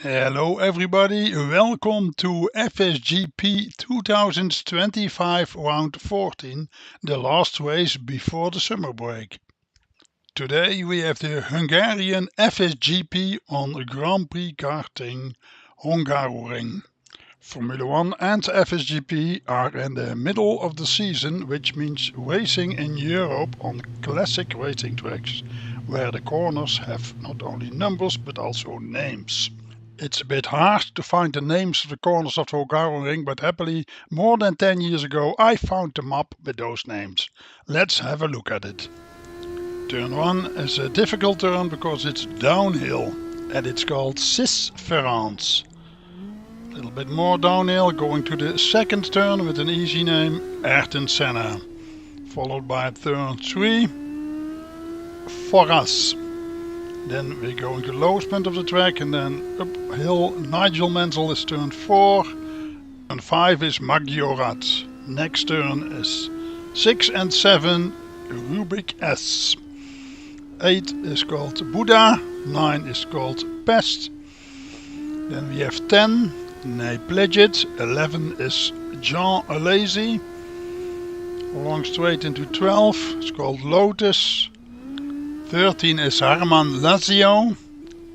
Hello everybody, welcome to FSGP 2025 round 14, the last race before the summer break. Today we have the Hungarian FSGP on Grand Prix karting Hungaroring. Formula 1 and FSGP are in the middle of the season, which means racing in Europe on classic racing tracks, where the corners have not only numbers but also names. It's a bit hard to find the names of the corners of the Hungaroring, but happily, more than 10 years ago, I found the map with those names. Let's have a look at it. Turn 1 is a difficult turn because it's downhill, and it's called Cis-Ferrance. A little bit more downhill, going to the second turn with an easy name, Ayrton Senna. Followed by turn 3, Forras. Then we're going to the lowest point of the track and then uphill. Nigel Mansell is turn 4. Turn 5 is Maggiorat. Next turn is 6 and 7, Rubik S. 8 is called Buddha. 9 is called Pest. Then we have 10, Ne Pledget. 11 is Jean Alesi. Along straight into 12, it's called Lotus. 13 is Herman Lazio,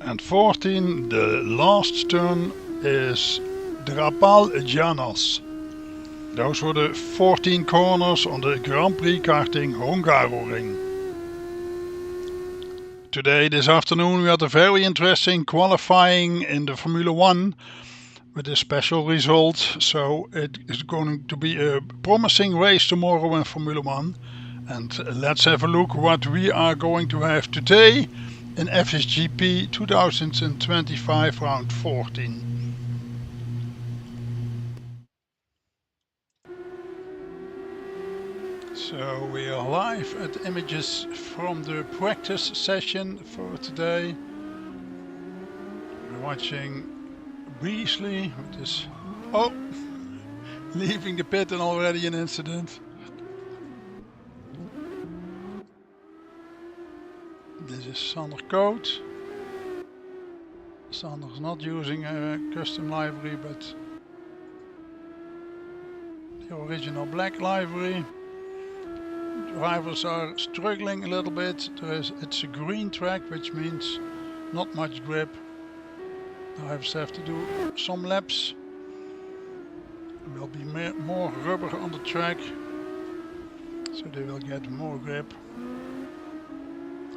and 14, the last turn, is Drapal Janos. Those were the 14 corners on the Grand Prix karting Hungaroring. Today, this afternoon, we had a very interesting qualifying in the Formula 1 with a special result, so it is going to be a promising race tomorrow in Formula 1. And let's have a look what we are going to have today in FSGP 2025 round 14. So we are live at images from the practice session for today. We're watching Beasley, which is leaving the pit and already an incident. This is Sander Coat. Sander's not using a custom livery, but the original black livery. Drivers are struggling a little bit. It's a green track, which means not much grip. Drivers have to do some laps. There will be more rubber on the track, so they will get more grip.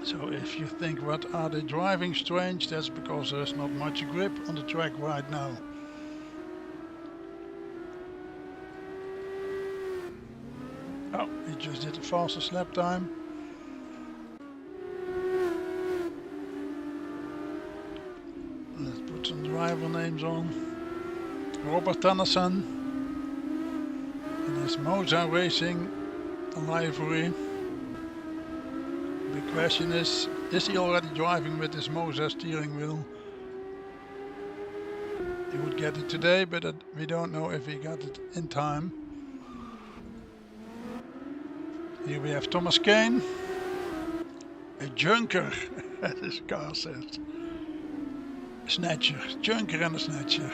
So if you think what are they driving strange, that's because there's not much grip on the track right now. Oh, he just did the fastest lap time. Let's put some driver names on. Robert Tannesen. And there's Moza Racing, the livery. The question is he already driving with his Moza steering wheel? He would get it today, but we don't know if he got it in time. Here we have Thomas Kane, a junker, as his car says. Snatcher, junker and a snatcher.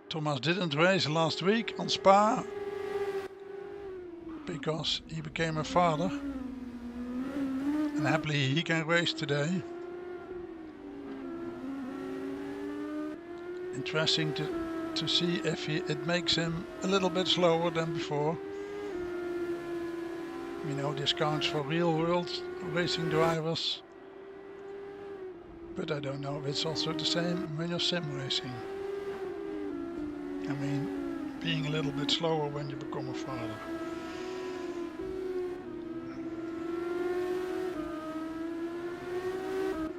Thomas didn't race last week on Spa because he became a father, and happily he can race today. Interesting to see if it makes him a little bit slower than before. You know, this counts for real world racing drivers, but I don't know if it's also the same when you're sim racing. I mean, being a little bit slower when you become a father.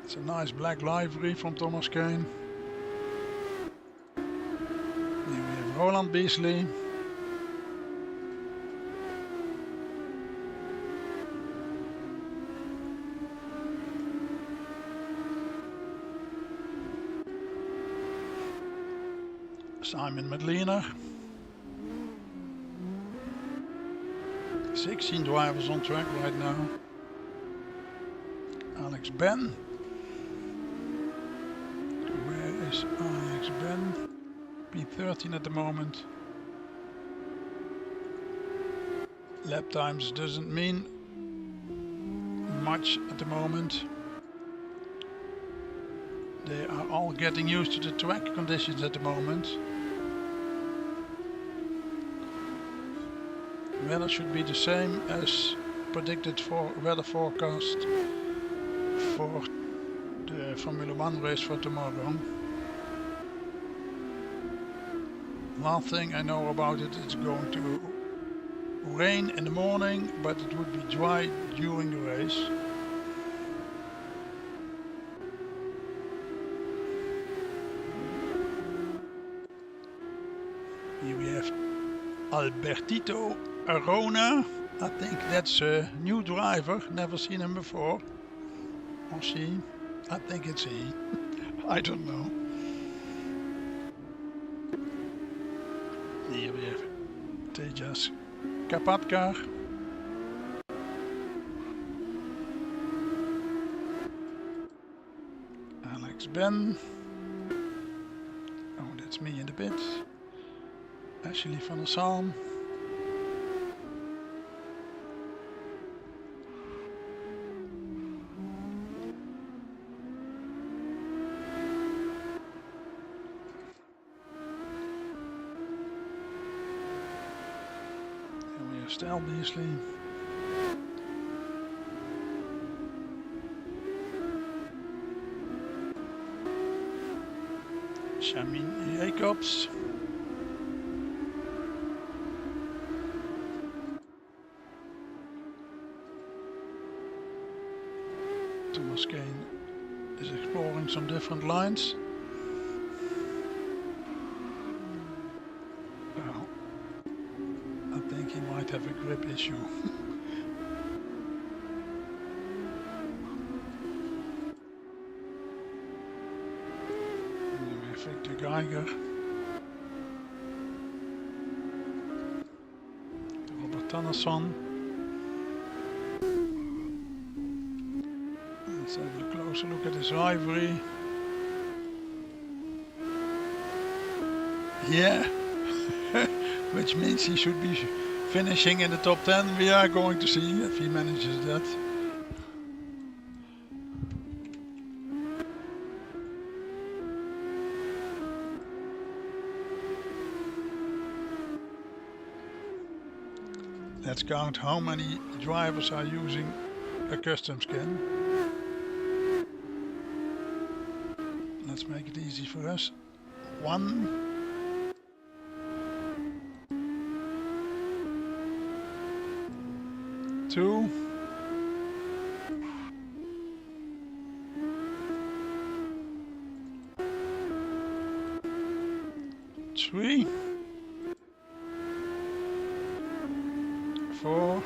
It's a nice black livery from Thomas Kane. Here we have Roland Beasley. Simon Medliner. 16 drivers on track right now. Alex Ben. is Alex Ben, P13 at the moment. Lap times doesn't mean much at the moment. They are all getting used to the track conditions at the moment. Weather should be the same as predicted for weather forecast for the Formula 1 race for tomorrow. Last thing I know about it, it's going to rain in the morning, but it would be dry during the race. Here we have Albertito Arona. I think that's a new driver, never seen him before. Or she. I think it's he. I don't know. Here we have Tejas Kapatkar. Alex Ben. Oh, that's me in the pit. Ashley van der Salm. And we have Stel Beasley. Shamin Jacobs. Thomas Kane is exploring some different lines. Well, I think he might have a grip issue. And then we have Victor Geiger. Robert Tannerson. Let's have a closer look at his livery. Yeah, which means he should be finishing in the top 10. We are going to see if he manages that. Let's count how many drivers are using a custom skin. Let's make it easy for us. 1. 2. 3. 4.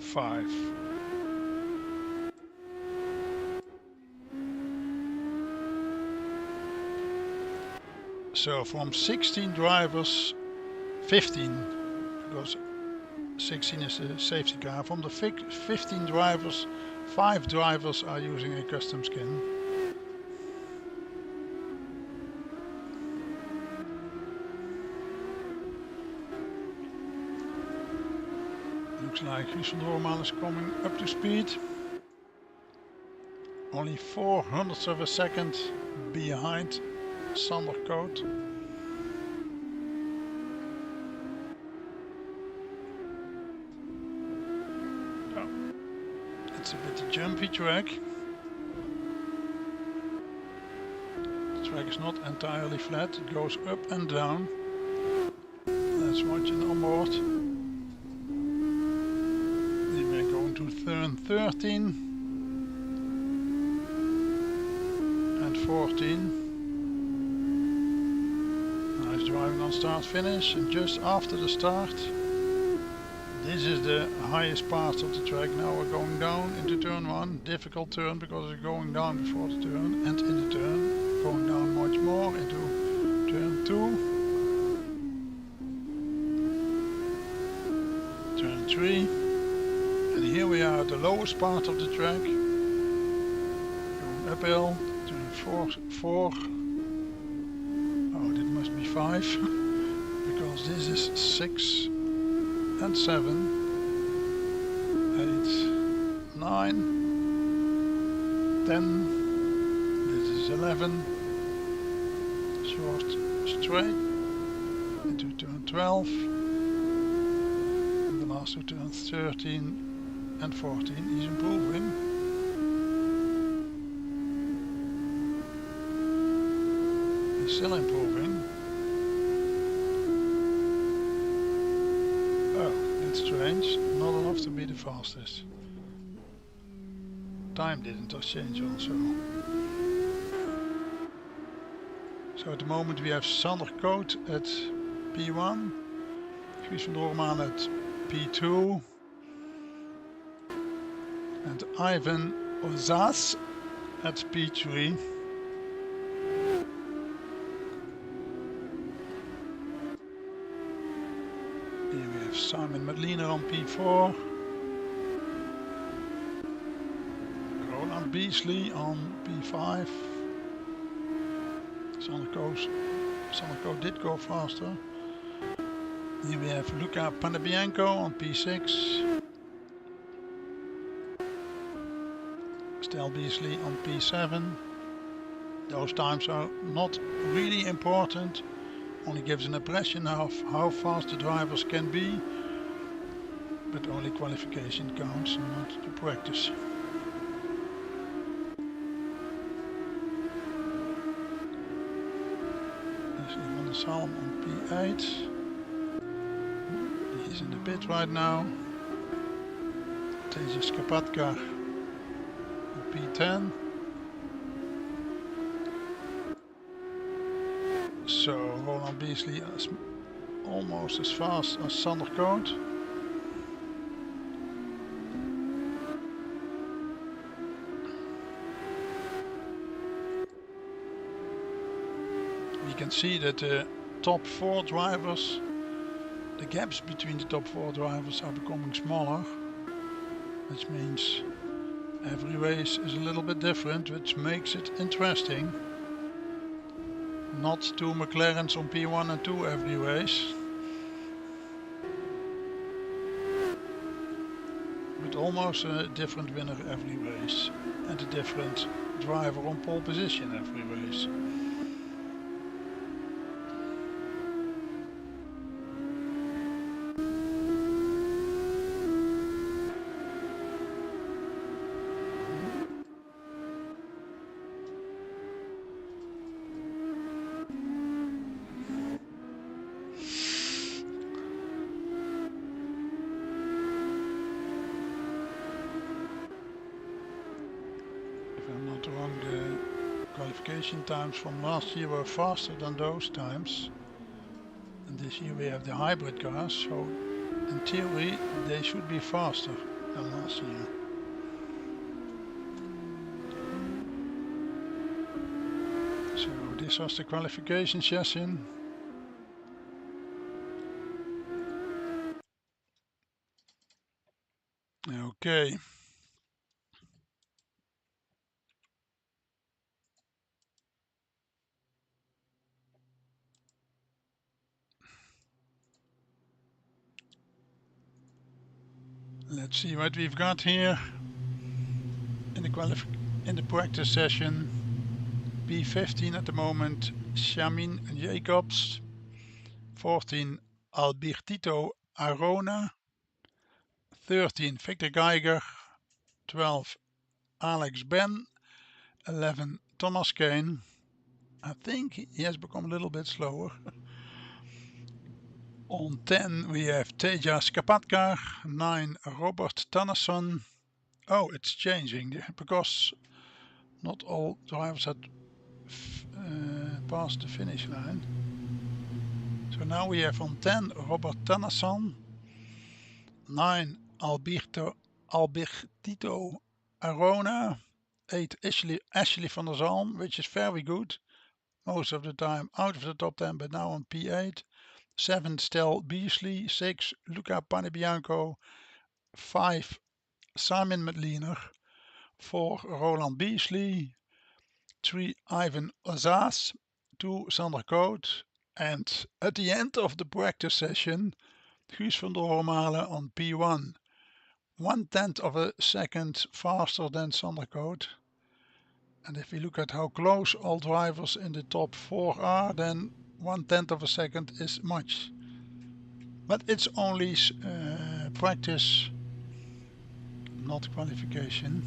5. So from 16 drivers, 15, because 16 is a safety car, from the 15 drivers, 5 drivers are using a custom skin. Looks like Roman is coming up to speed. Only 400ths of a second behind Sander Coat. Oh, it's a bit jumpy track. The track is not entirely flat, it goes up and down. Let's watch it on board. We're going to turn 13 and 14. Nice driving on start finish, and just after the start, this is the highest part of the track. Now we're going down into turn 1, difficult turn because we're going down before the turn and in the turn, going down much more into turn 2, turn 3, And here we are at the lowest part of the track, going uphill to 4. Oh, that must be 5, because this is 6 and 7, 8, 9, 10, this is 11, short straight, into turn 12, and the last two turns 13 and 14. He's improving. He's still improving. Oh, that's strange. Not enough to be the fastest. Time didn't change also. So at the moment we have Sander Koot at P1, Guus van Doorman at P2, and Ivan Ozas at P3. Here we have Simon Medliner on P4, Roland Beasley on P5. Sander Koot did go faster. Here we have Luca Panabianco on P6. Stel Beasley on P7. Those times are not really important, only gives an impression of how fast the drivers can be, but only qualification counts, not the practice. Beasley van der Salm on P8. He is in the pit right now. Tejas Kapatka on P10. So Roland Beasley is almost as fast as Sander Koot. We can see that the top 4 drivers, the gaps between the top 4 drivers are becoming smaller, which means every race is a little bit different, which makes it interesting. Not 2 McLarens on P1 and 2 every race, but almost a different winner every race and a different driver on pole position every race. The qualification times from last year were faster than those times, and this year we have the hybrid cars, so in theory they should be faster than last year. So this was the qualification session. Okay. Let's see what we've got here in the practice session. P15 at the moment, Shamin Jacobs. 14, Albertito Arona. 13, Victor Geiger. 12, Alex Ben. 11, Thomas Kane. I think he has become a little bit slower. On 10 we have Tejas Kapatkar. 9, Robert Tanneson. Oh, it's changing because not all drivers had passed the finish line. So now we have on 10 Robert Tanneson. 9, Albertito Arona. 8, Ashley van der Zalm, which is very good. Most of the time out of the top 10, but now on P8. 7, Stel Beasley. 6, Luca Panebianco. 5, Simon Medliner, 4 Roland Beasley, 3 Ivan Lazas, 2 Sander Coat, and at the end of the practice session, Guus van der Hormalen on P1, 1/10 of a second faster than Sander Coat. And if we look at how close all drivers in the top 4 are, then 1/10 of a second is much. But it's only practice, not qualification.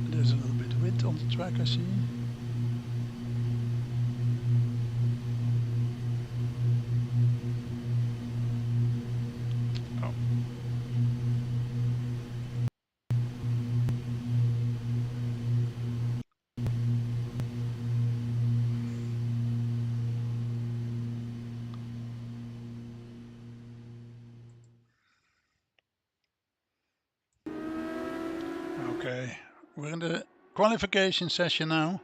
There's a little bit of wind on the track, I see. Oh. Okay, we're in the qualification session now.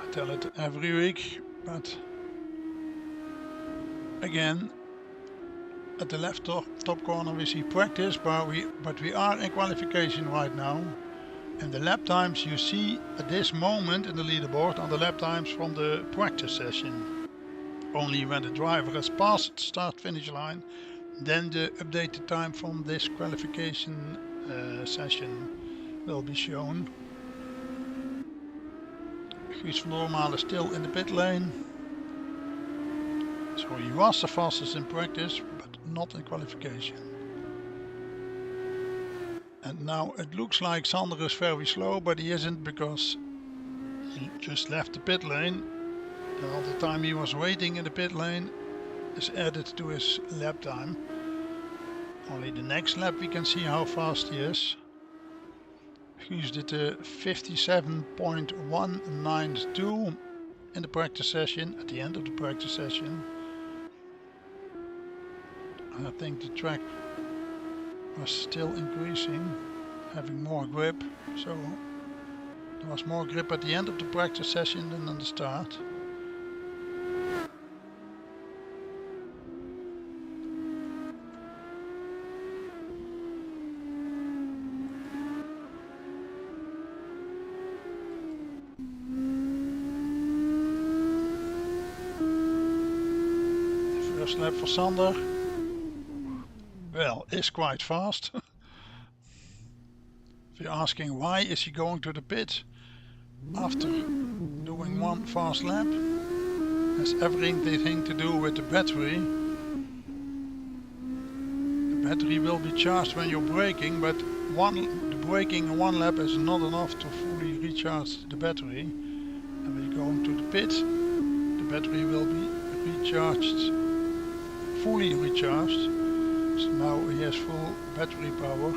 I tell it every week, but again, at the left top corner we see practice, but we are in qualification right now. And the lap times you see at this moment in the leaderboard are the lap times from the practice session. Only when the driver has passed the start-finish line, then the updated time from this qualification session will be shown. Guus van der Hormalen is still in the pit lane. So he was the fastest in practice, but not in qualification. And now it looks like Sander is very slow, but he isn't, because he just left the pit lane. And all the time he was waiting in the pit lane is added to his lap time. Only the next lap we can see how fast he is. Guus did a 57.192 in the practice session, at the end of the practice session. And I think the track was still increasing, having more grip, so there was more grip at the end of the practice session than at the start. First lap for Sander, well, is quite fast. If you're asking why is he going to the pit after doing one fast lap, has everything to do with the battery. The battery will be charged when you're braking, but the braking in one lap is not enough to fully recharge the battery. And when you go into the pit, the battery will be recharged, fully recharged. So now he has full battery power.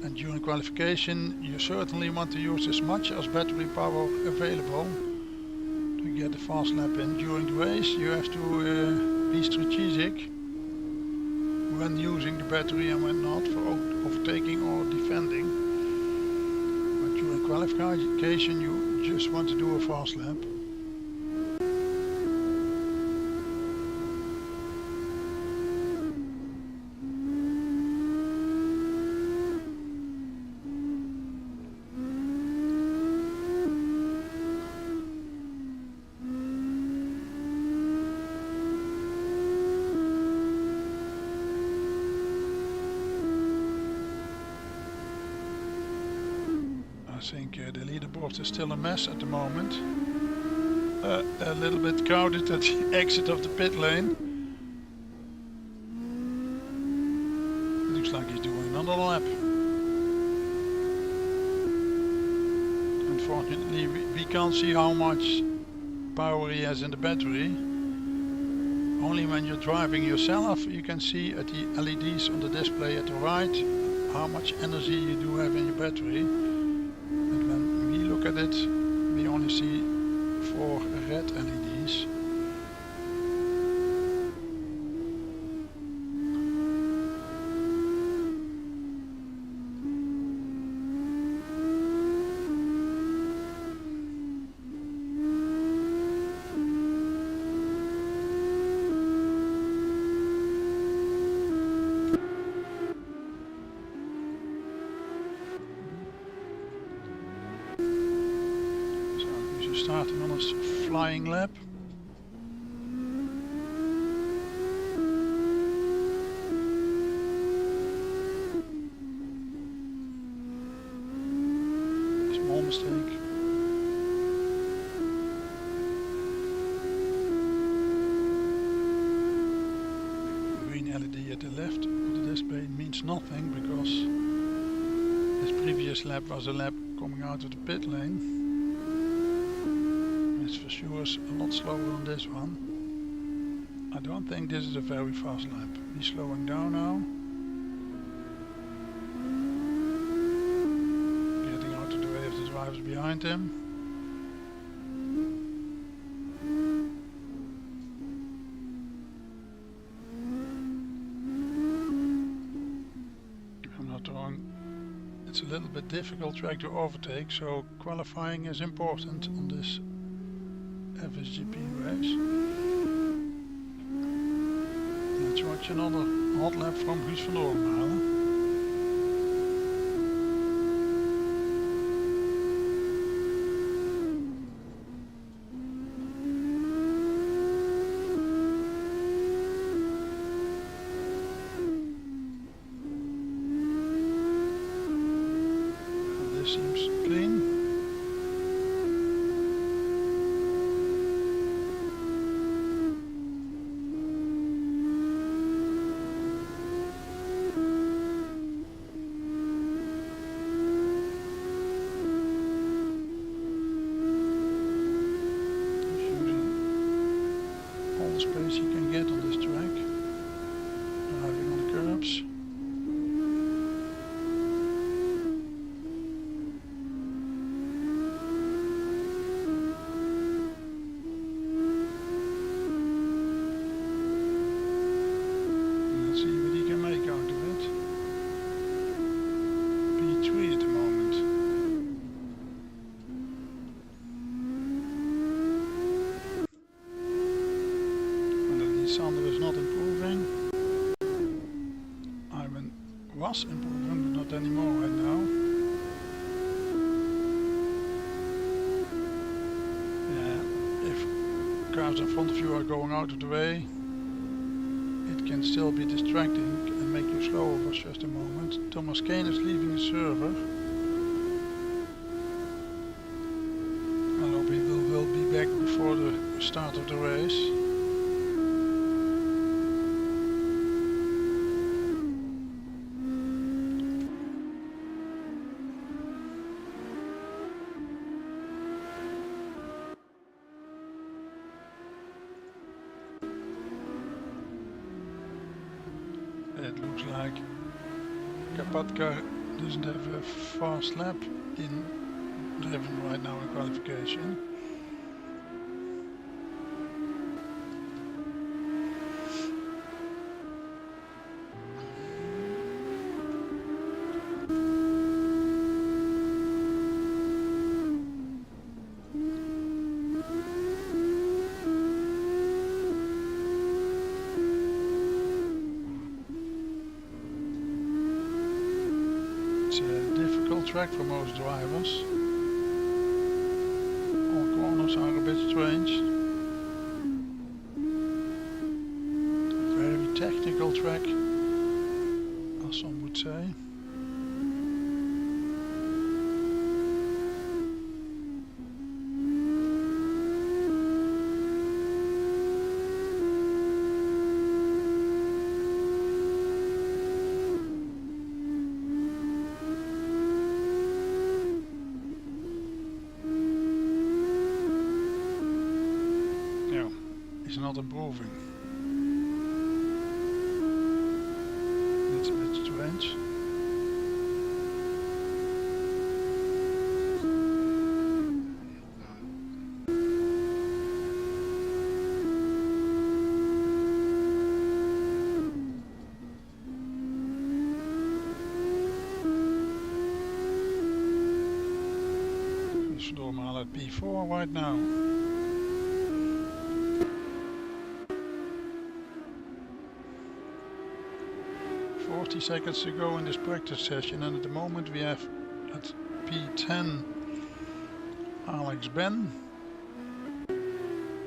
And during qualification you certainly want to use as much as battery power available to get a fast lap in. During the race you have to be strategic when using the battery and when not, for overtaking or defending. But during qualification you just want to do a fast lap. I think the leaderboard is still a mess at the moment. A little bit crowded at the exit of the pit lane. Looks like he's doing another lap. Unfortunately we can't see how much power he has in the battery. Only when you're driving yourself you can see at the LEDs on the display at the right how much energy you do have in your battery. And when we look at it, we only see 4 red LEDs. Thomas flying lap. Small mistake. Green LED at the left of the display means nothing because this previous lap was a lap coming out of the pit lane. It's for sure a lot slower than this one. I don't think this is a very fast lap. He's slowing down now. Getting out of the way of the drivers behind him. I'm not wrong. It's a little bit difficult track to overtake, so qualifying is important on this FSGP race. Let's watch another hot lap from Guus van Doornmalen. This seems clean. Space you can get on this track, driving on the curbs. Let's see what he can make out of it. P3 at the moment. Sander is not improving. Ivan was improving, but not anymore right now. Yeah, if cars in front of you are going out of the way, it can still be distracting and make you slower for just a moment. Thomas Kane is leaving the server. I hope he will be back before the start of the race. It looks like Kapatka doesn't have a fast lap in driven right now in qualification. It's a difficult track for most drivers. All corners are a bit strange. Very technical track, as some would say. It's not improving. That's a bit strange. Guus van Doornmalen at P4 right now. 40 seconds to go in this practice session, and at the moment we have at P10 Alex Ben,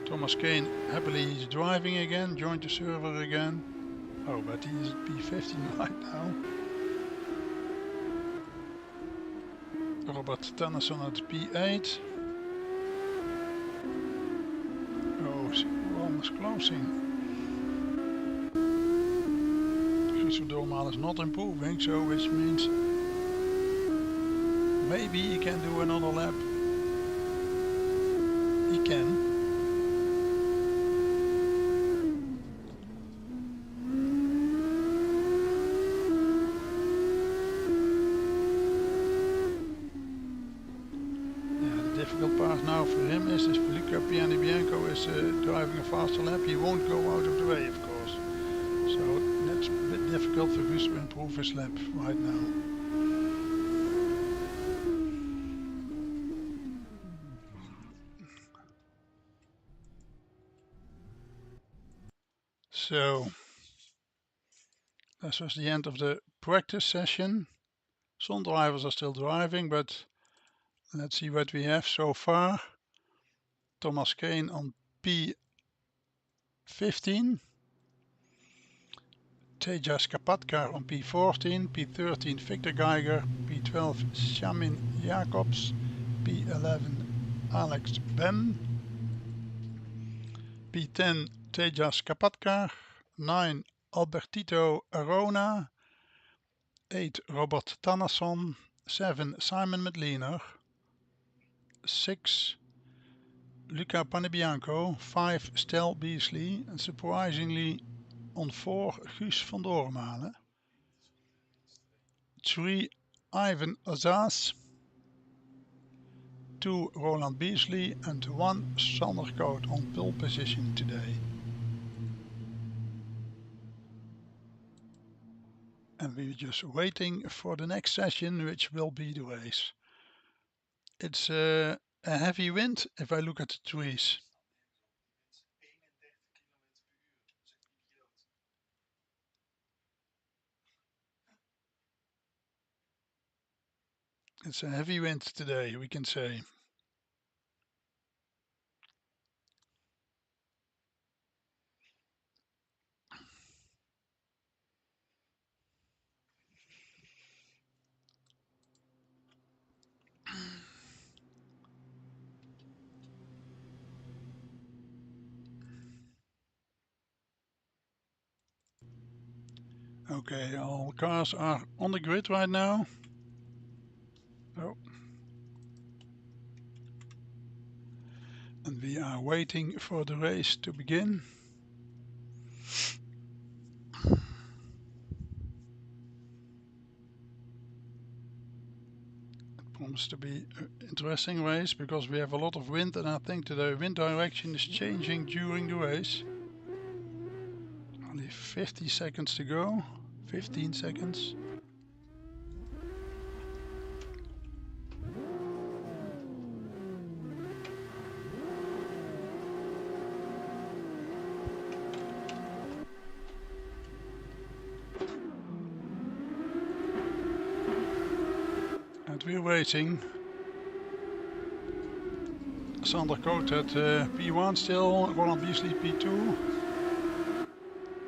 Thomas Kane happily is driving again, joined the server again. Oh, but he is at P15 right now. Robert Tennyson at P8. Oh, we're almost closing. Guus Doormaal is not improving, so which means maybe he can do another lap. He can. The difficult part now for him is if Luca Pianibianco is driving a faster lap, he won't go out of the way, of course. So that's a bit difficult for Guus to improve his lap right now. So this was the end of the practice session. Some drivers are still driving, but let's see what we have so far. Thomas Kane on P15. Tejas Kapatkar on P14, P13 Victor Geiger, P12 Shamin Jacobs, P11 Alex Ben, P10 Tejas Kapatkar, 9 Albertito Arona, 8 Robert Tanasson, 7 Simon Medliner, 6 Luca Panebianco, 5 Stel Beasley, and surprisingly on 4 Guus van Doormalen, 3 Ivan Azaz, 2 Roland Beasley and 1 Sander Koot on pole position today. And we're just waiting for the next session, which will be the race. It's a heavy wind if I look at the trees. It's a heavy wind today, we can say. Okay, all cars are on the grid right now. Oh. And we are waiting for the race to begin. It promises to be an interesting race because we have a lot of wind, and I think the wind direction is changing during the race. Only 50 seconds to go. 15 seconds. And we're waiting. Sander Koot at P1 still, Roland Beasley P2.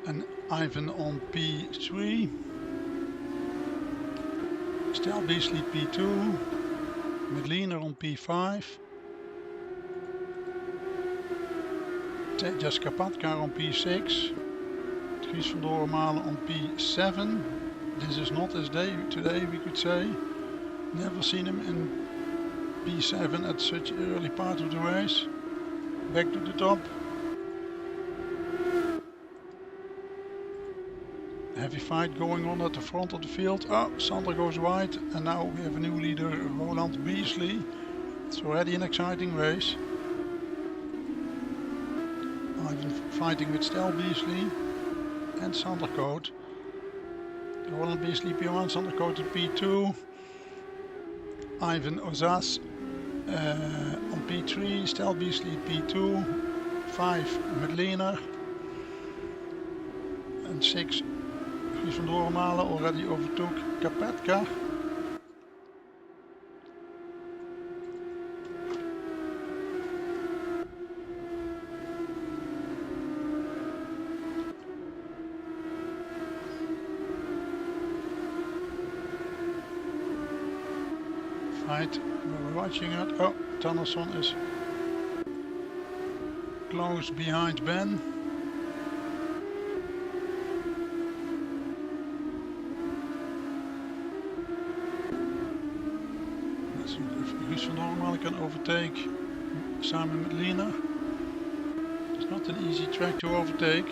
And Ivan on P3. Stel Beasley P2. Medliner on P5. Tejas Kapatkar on P6. Guus van Doormalen on P7. This is not his day today, we could say. Never seen him in P7 at such an early part of the race. Back to the top. Heavy fight going on at the front of the field. Oh, Sander goes wide, and now we have a new leader, Roland Beasley. It's already an exciting race. Ivan fighting with Stel Beasley and Sander Koot. Roland Beasley P1, Sander Koot at P2. Ivan Ozas on P3, Stel Beasley P2, 5 Medliner, and 6 Guus van Doormalen already overtook Kapatka. inside where we're watching it. Oh, Tannerson is close behind Ben. Let's see if Guus van Dormalen can overtake Simon Medliner. It's not an easy track to overtake.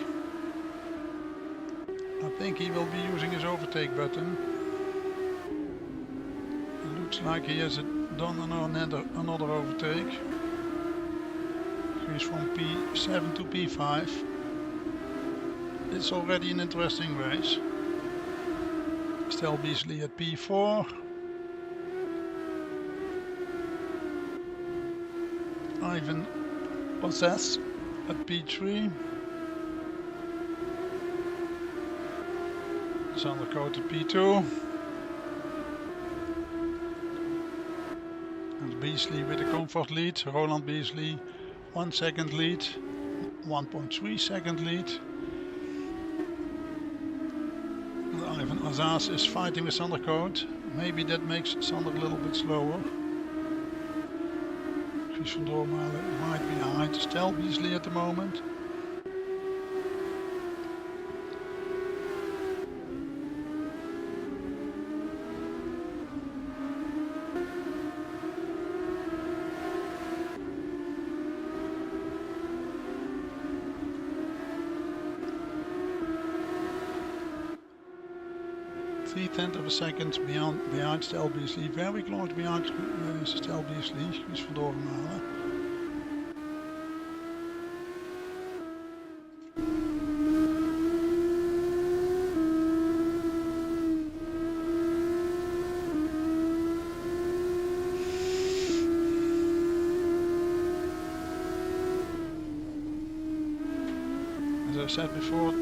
I think he will be using his overtake button. It looks like he has done another overtake. He's from P7 to P5. It's already an interesting race. Stel Beasley at P4. Ivan Ozes at P3. Sander Cote at P2. And Beasley with a comfort lead. Roland Beasley 1 second lead. 1.3 second lead. And Ivan Ozes is fighting with Sander Cote. Maybe that makes Sander a little bit slower. Guus van Dormalen right behind Stel Beasley at the moment. .3 of a second behind Stel Beasley, very close behind Stel Beasley, Guus van Dormalen. As I said before,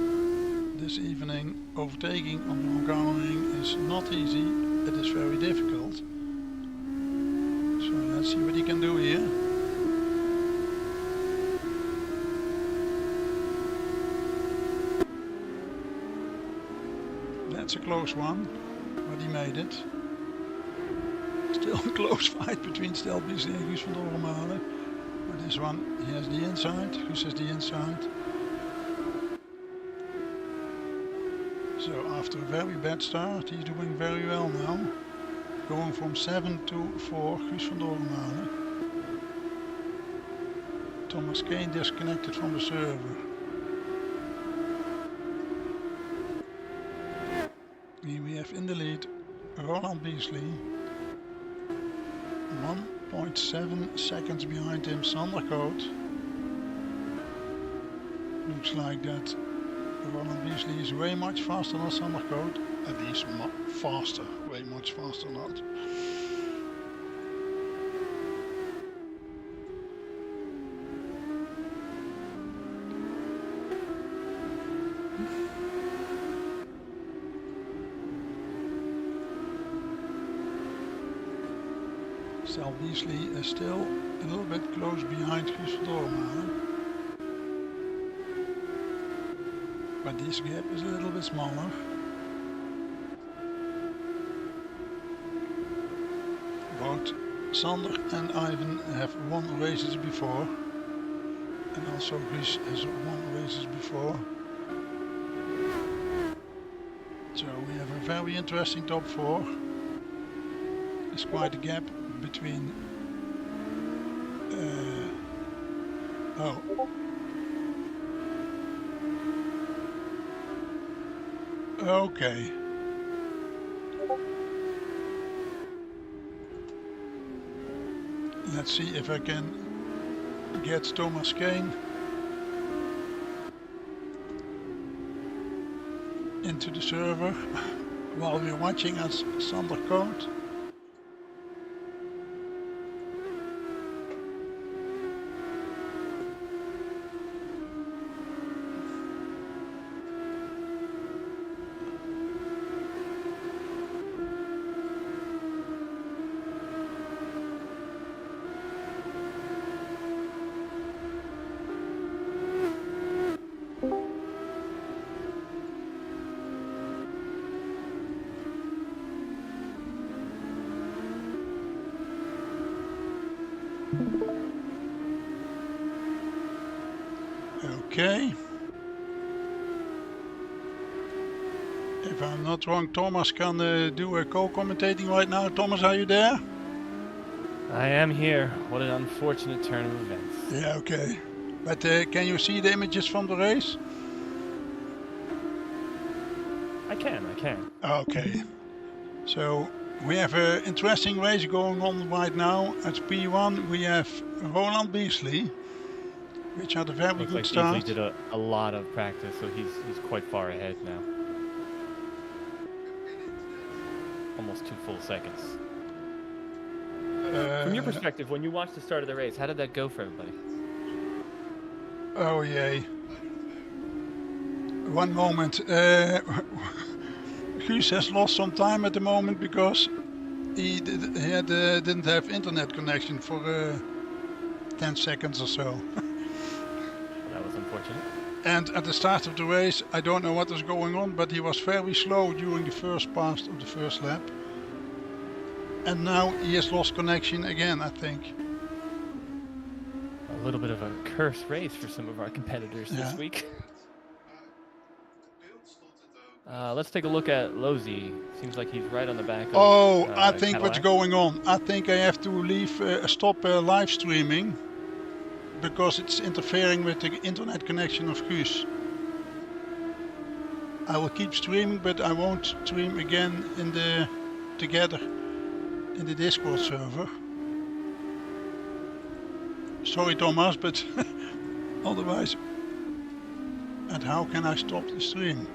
this evening overtaking on the Hungarian is not easy, it is very difficult. So let's see what he can do here. That's a close one, but he made it. Still a close fight between Stel Beasley and Guus van Dormalen. But this one, he has the inside, Guus has the inside. So after a very bad start, he's doing very well now. Going from 7 to 4, Guus van Dormalen. Thomas Kane disconnected from the server. Here we have in the lead Roland Beasley. 1.7 seconds behind him, Sander Cote. Looks like that Roland Beasley is way much faster than Sander Cote. At least faster, way much faster not. Stel Beasley is still a little bit close behind Guus van Dormalen. But this gap is a little bit smaller. Both Sander and Ivan have won races before. And also Guus has won races before. So we have a very interesting top 4. There's quite a gap between okay. Let's see if I can get Thomas Kane into the server while we're watching as Sander Cote. Okay. If I'm not wrong, Thomas can do a co-commentating right now. Thomas, are you there? I am here. What an unfortunate turn of events. Yeah, okay. But can you see the images from the race? I can. Okay. So we have an interesting race going on right now. At P1 we have Roland Beasley, which had a very Looks good like Beasley start. did a lot of practice, so he's quite far ahead now. Almost 2 full seconds. From your perspective, when you watched the start of the race, how did that go for everybody? Oh yay. One moment. Guus has lost some time at the moment because he didn't have internet connection for 10 seconds or so. Well, that was unfortunate. And at the start of the race, I don't know what was going on, but he was very slow during the first pass of the first lap. And now he has lost connection again, I think. A little bit of a cursed race for some of our competitors this week. Let's take a look at Losey. Seems like he's right on the back of I think Cadillac. what's going on. I think I have to stop live streaming because it's interfering with the internet connection of Guus. I will keep streaming, but I won't stream again together in the Discord server. Sorry, Thomas, but otherwise. And how can I stop the stream?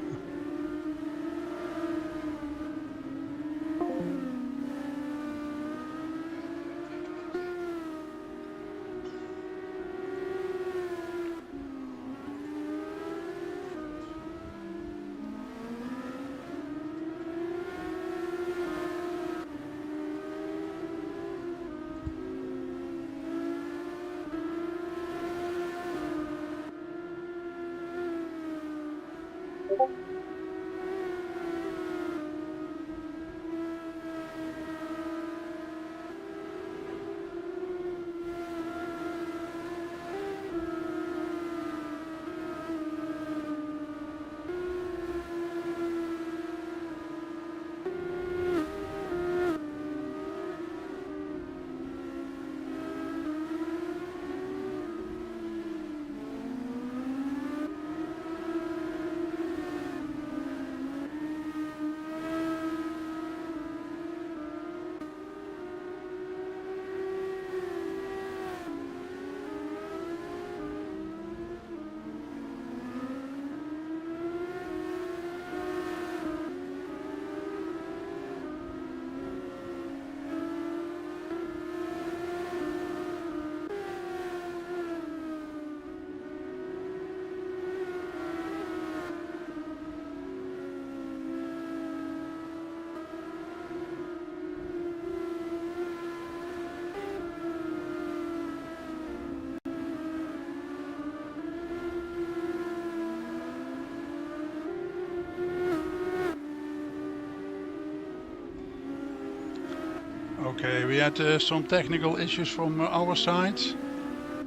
Okay, we had some technical issues from our side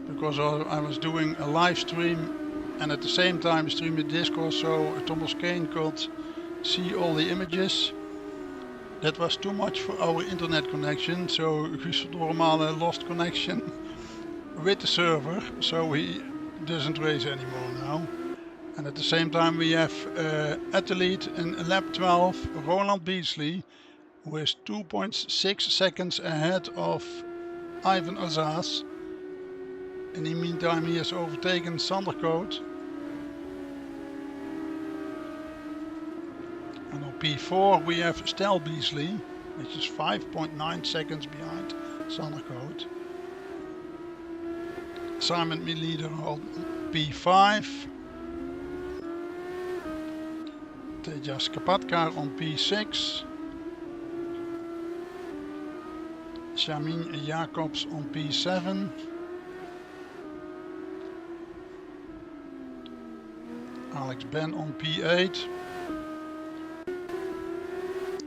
because I was doing a live stream and at the same time streaming Discord, so Thomas Kane could see all the images. That was too much for our internet connection, so Guus Normale lost connection with the server, so he doesn't race anymore now. And at the same time we have at the lead in lap 12 Roland Beasley, who is 2.6 seconds ahead of Ivan Azaz. In the meantime he has overtaken Sandercoat. And on P4 we have Stel Beasley, which is 5.9 seconds behind Sandercoat. Simon Leader on P5. Tejas Kapatkar on P6. Shamin Jacobs on P7. Alex Ben on P8.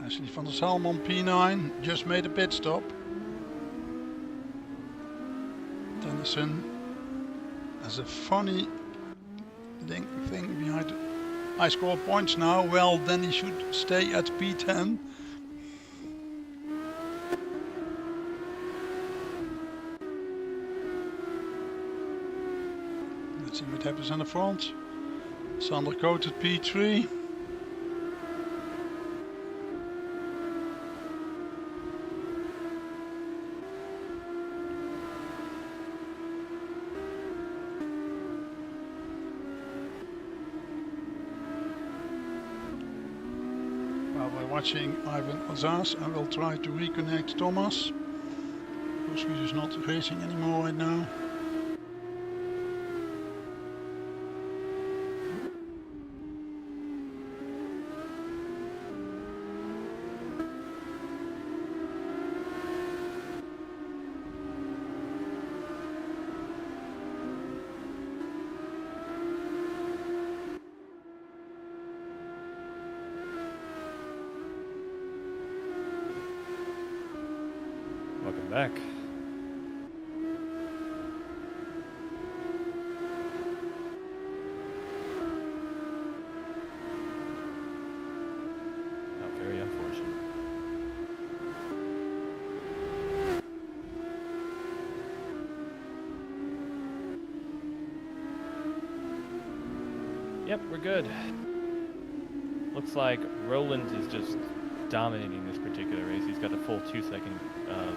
Ashley van der Salm on P9, just made a pit stop. Tennyson has a funny thing behind. I score points now. Well, then he should stay at P10. Let's see what happens on the front. Sander Coat at P3. While we're watching Ivan Ozas, I will try to reconnect Thomas, because he is not racing anymore right now. Welcome back. How very unfortunate. Yep, we're good. Looks like Roland is just dominating this particular race. He's got a full 2-second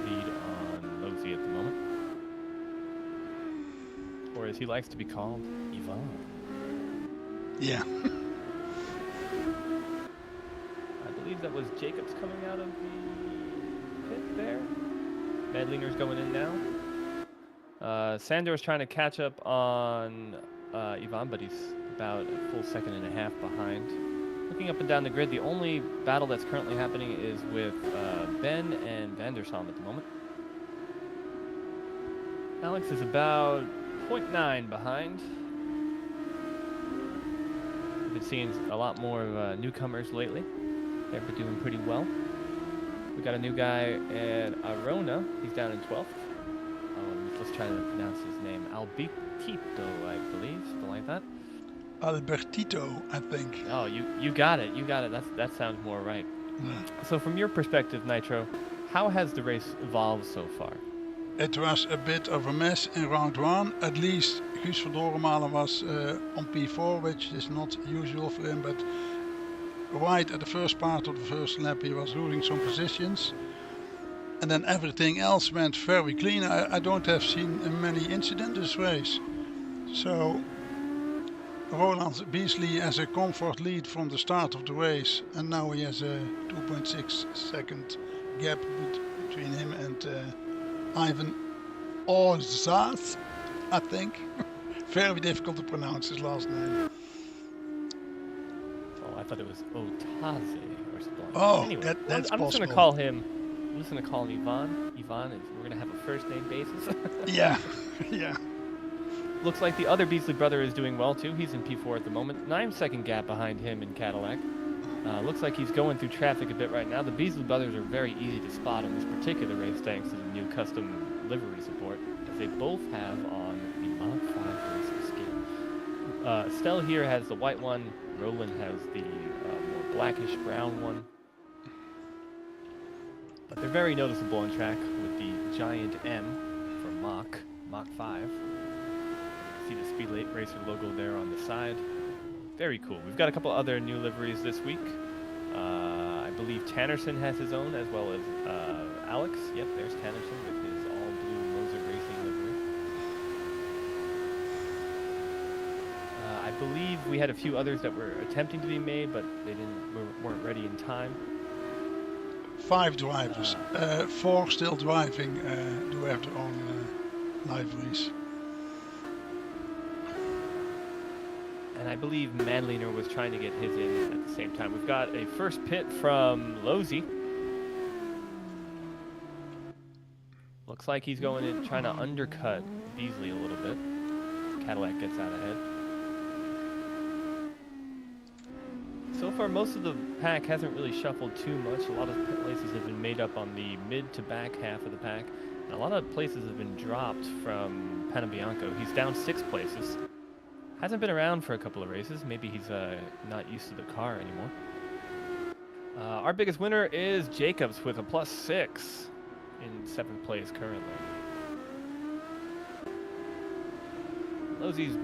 lead on Losey at the moment. Or as he likes to be called, Ivan. Yeah. I believe that was Jacobs coming out of the pit there. Madliner's going in now. Sandor's trying to catch up on Ivan, but he's about a full 1.5 seconds behind. Looking up and down the grid, the only battle that's currently happening is with Ben and Vandersam at the moment. Alex is about 0.9 behind. We've been seeing a lot more newcomers lately. They're doing pretty well. We got a new guy at Arona. He's down in 12th. Let's try to pronounce his name. Albertito, I believe, something like that. Albertito, I think. Oh, you got it. You got it. That sounds more right. Yeah. So from your perspective, Nitro, how has the race evolved so far? It was a bit of a mess in round 1. At least Guus van Dorenmalen was on P4, which is not usual for him, but right at the first part of the first lap he was losing some positions. And then everything else went very clean. I don't have seen many incidents this race. So Roland Beasley has a comfort lead from the start of the race, and now he has a 2.6 second gap between him and Ivan Ozas, I think. Very difficult to pronounce his last name. Oh, I thought it was Otaze or something like that. Oh, Anyway, that's I'm possible. just gonna call him. I'm just gonna call him Ivan. Ivan, we're gonna have a first name basis. Yeah, yeah. Looks like the other Beasley brother is doing well too. He's in P4 at the moment. 9-second gap behind him in Cadillac. Looks like he's going through traffic a bit right now. The Beasley brothers are very easy to spot in this particular race thanks to the new custom livery support, as they both have on the Mach 5 racing skin. Estelle here has the white one. Roland has the more blackish brown one. But they're very noticeable on track with the giant M for Mach 5. See the Speed Racer logo there on the side. Very cool. We've got a couple other new liveries this week. I believe Tannerson has his own, as well as Alex. Yep, there's Tannerson with his all-blue Moser Racing livery. I believe we had a few others that were attempting to be made, but they weren't ready in time. 5 drivers. 4 still driving do have their own liveries. And I believe Madliner was trying to get his in at the same time. We've got a first pit from Losey. Looks like he's going in trying to undercut Beasley a little bit. Cadillac gets out ahead. So far, most of the pack hasn't really shuffled too much. A lot of places have been made up on the mid to back half of the pack. And a lot of places have been dropped from Panabianco. He's down 6 places. Hasn't been around for a couple of races. Maybe he's not used to the car anymore. Our biggest winner is Jacobs with a +6 in 7th place currently. Losey's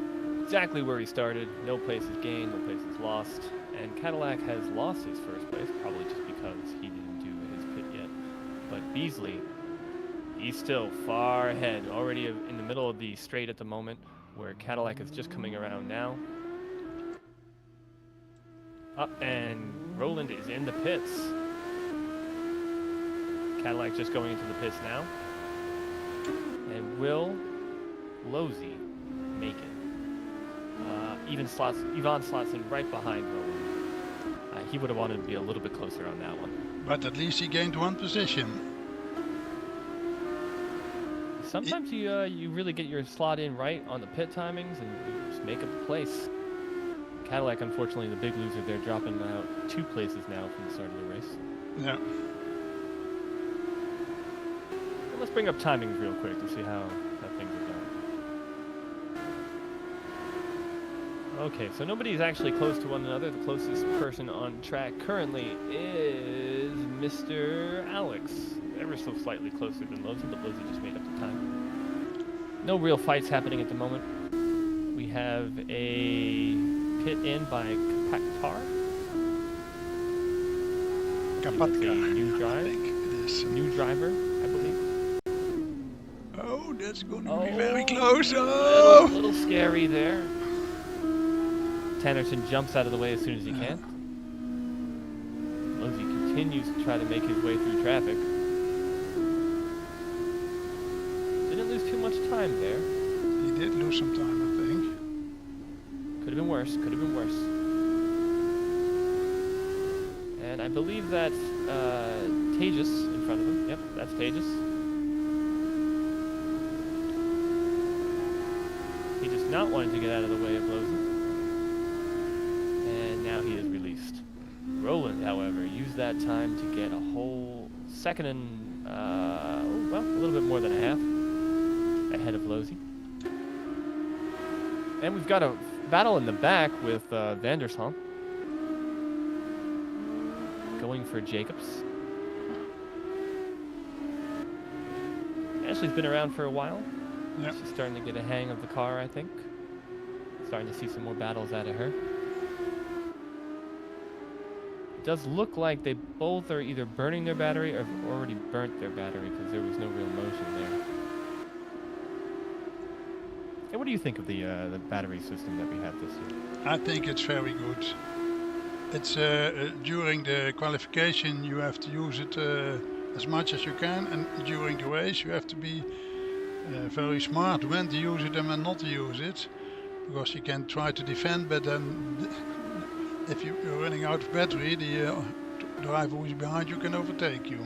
exactly where he started. No places gained, no places lost. And Cadillac has lost his first place, probably just because he didn't do his pit yet. But Beasley, he's still far ahead, already in the middle of the straight at the moment, where Cadillac is just coming around now. Up, and Roland is in the pits. Cadillac just going into the pits now. And will Losey make it? Ivan slots in right behind Roland. He would have wanted to be a little bit closer on that one. But at least he gained 1 position. Sometimes you really get your slot in right on the pit timings and you just make up the place. Cadillac, unfortunately, the big loser there, dropping out 2 places now from the start of the race. Yeah. And let's bring up timings real quick to see how things are going. Okay, so nobody's actually close to one another. The closest person on track currently is Mr. Alex. Ever so slightly closer than Losey, but Losey just made up the time. No real fights happening at the moment. We have a pit in by Kapatkar. Kapatkar, new drive. I think it is. New driver, I believe. Oh, that's going to be very close. Oh! A little scary there. Tannerton jumps out of the way as soon as he can. Losey continues to try to make his way through traffic. Didn't lose too much time there. He did lose some time, I think. Could have been worse, could have been worse. And I believe that's Tejas in front of him. Yep, that's Tejas. He just not wanting to get out of the way of Losey. And now he is released. Roland, however, used that time to get a whole second and, well, a little bit more than a half ahead of Losey. And we've got a battle in the back with Vandersholm going for Jacobs. Ashley's been around for a while. Yep. She's starting to get a hang of the car, I think. Starting to see some more battles out of her. It does look like they both are either burning their battery or have already burnt their battery because there was no real motion there. And what do you think of the battery system that we have this year? I think it's very good. It's during the qualification you have to use it as much as you can, and during the race you have to be very smart when to use it and when not to use it, because you can try to defend, but then if you're running out of battery, the driver who is behind you can overtake you.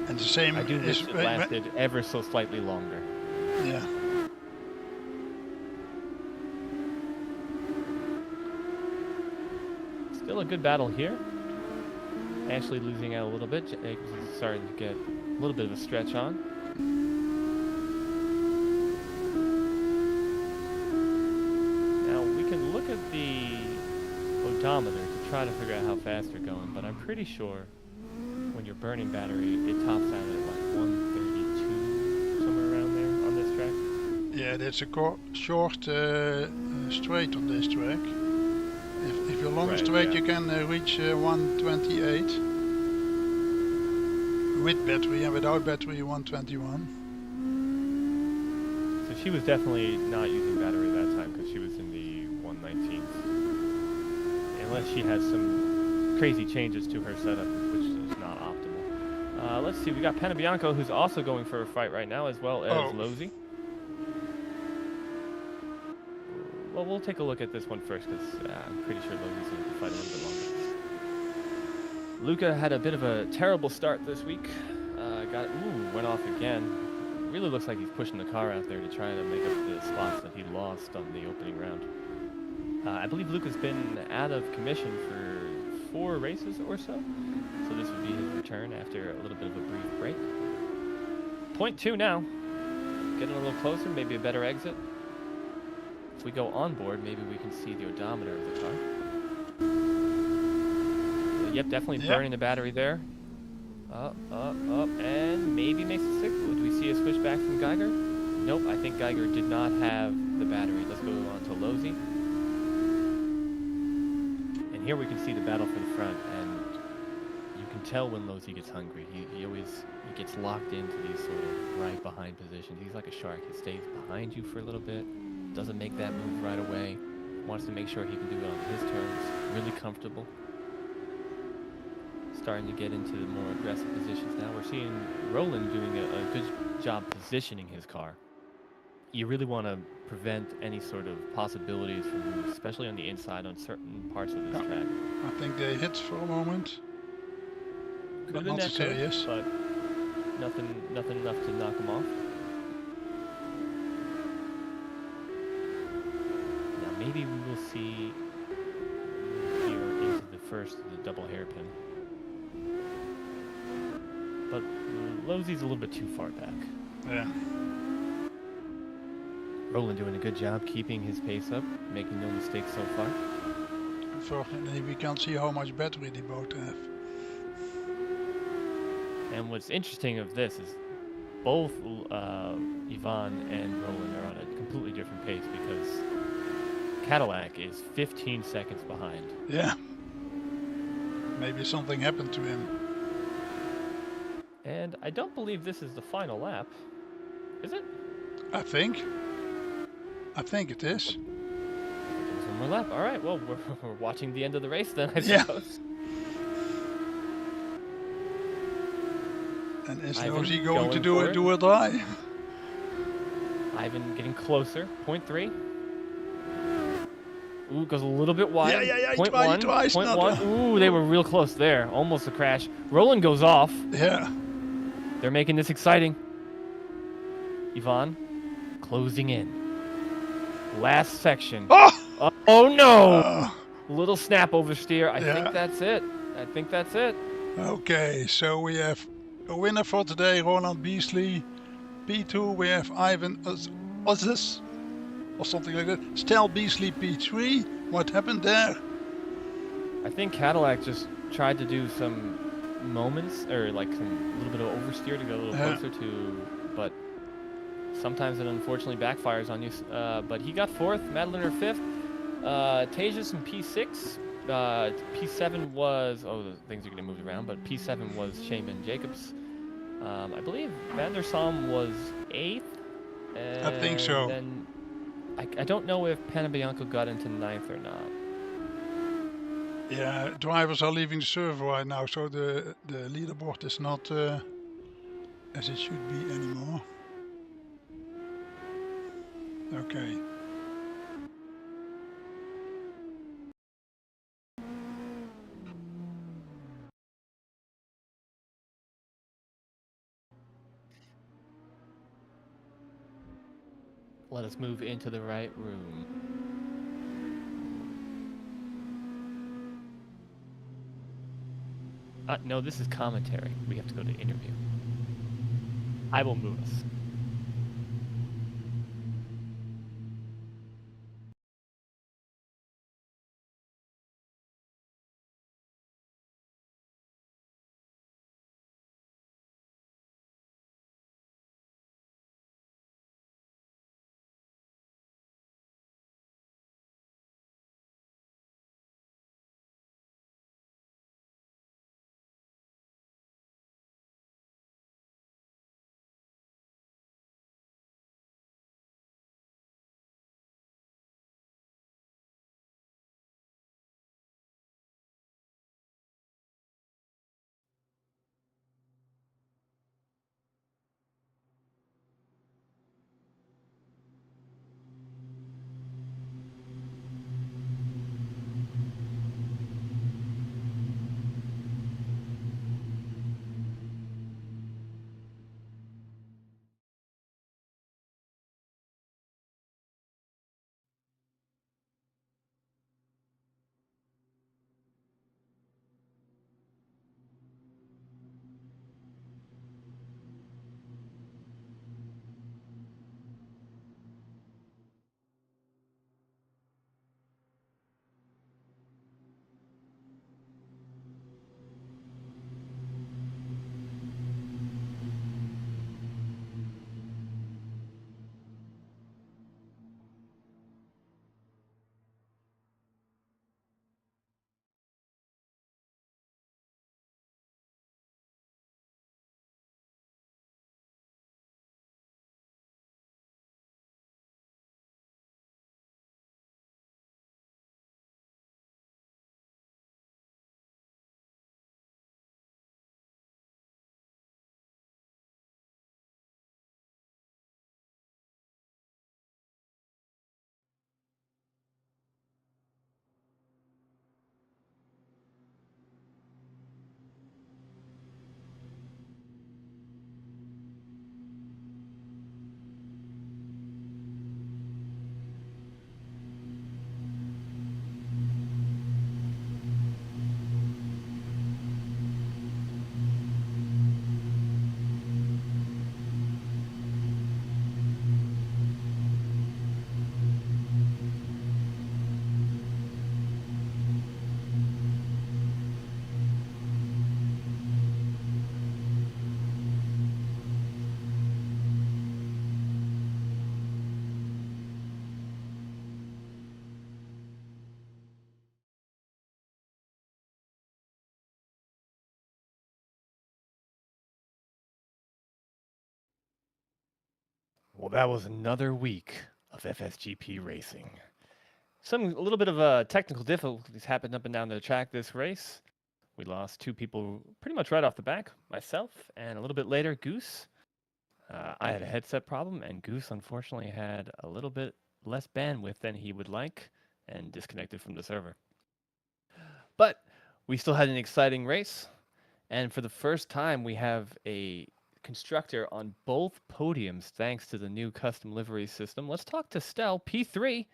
And the same I do wish it lasted ever so slightly longer. Yeah. Still a good battle here. Ashley losing out a little bit. Jacobs is starting to get a little bit of a stretch on. Now we can look at the odometer to try to figure out how fast you're going, but I'm pretty sure when you're burning battery, it tops out at like 132, somewhere around there on this track. Yeah, that's a short straight on this track. If you're long straight, you can reach 128. With battery, and without battery 121. So she was definitely not using battery that time because she was in the 119s. Unless she has some crazy changes to her setup, which is not optimal. Let's see, we got Panabianco, who's also going for a fight right now, as well as Losey. Well, we'll take a look at this one first, because I'm pretty sure Losey's going to fight a little bit longer. Luca had a bit of a terrible start this week. Went off again. Really looks like he's pushing the car out there to try to make up the spots that he lost on the opening round. I believe Luca's been out of commission for 4 races or so. So this would be his return after a little bit of a brief break. Point 2 now. Getting a little closer, maybe a better exit. If we go on board, maybe we can see the odometer of the car. Yep, definitely burning the battery there. Up, and maybe makes it 6. Would we see a switchback from Geiger? Nope, I think Geiger did not have the battery. Let's go on to Losey. And here we can see the battle for the front, and you can tell when Losey gets hungry. He gets locked into these sort of right behind positions. He's like a shark. He stays behind you for a little bit, doesn't make that move right away, wants to make sure he can do it on his terms, really comfortable. Starting to get into the more aggressive positions now. We're seeing Roland doing a good job positioning his car. You really want to prevent any sort of possibilities from moves, especially on the inside on certain parts of this track. I think they hit for a moment. Could have Not been too serious. but nothing enough to knock him off. Now maybe we will see here into the first of the double hairpin. But Losey's a little bit too far back. Yeah. Roland doing a good job keeping his pace up, making no mistakes so far. Unfortunately, we can't see how much battery they both have. And what's interesting of this is both Ivan and Roland are on a completely different pace because Cadillac is 15 seconds behind. Yeah. Maybe something happened to him. And I don't believe this is the final lap. Is it? I think it is. There's one more lap. All right, well, we're watching the end of the race then, I suppose. And is Losey going to do a dry? Ivan getting closer. 0.3. Ooh, goes a little bit wide. Yeah. 0.1. Ooh, they were real close there. Almost a crash. Roland goes off. Yeah. They're making this exciting. Ivan closing in. Last section. Oh no! Little snap oversteer. I think that's it. Okay, so we have a winner for today, Roland Beasley. P2 we have Ivan Ozzes or something like that. Stel Beasley P3. What happened there? I think Cadillac just tried to do some moments or like some little bit of oversteer to go a little closer to, but sometimes it unfortunately backfires on you. But he got 4th, Madlener 5th, Tejas in P6. P7 was, the things are going to move around, but P7 was Shaman Jacobs. I believe Van der Salm was 8th. I think so. Then I don't know if Panabianco got into 9th or not. Yeah, drivers are leaving the server right now, so the leaderboard is not as it should be anymore. Okay. Let us move into the right room. No, this is commentary. We have to go to interview. I will move us. Well, that was another week of FSGP racing. A little bit of technical difficulties happened up and down the track this race. We lost two people pretty much right off the back, myself, and a little bit later, Goose. I had a headset problem, and Goose unfortunately had a little bit less bandwidth than he would like and disconnected from the server. But we still had an exciting race, and for the first time, we have a constructor on both podiums thanks to the new custom livery system. Let's talk to Stel, P3,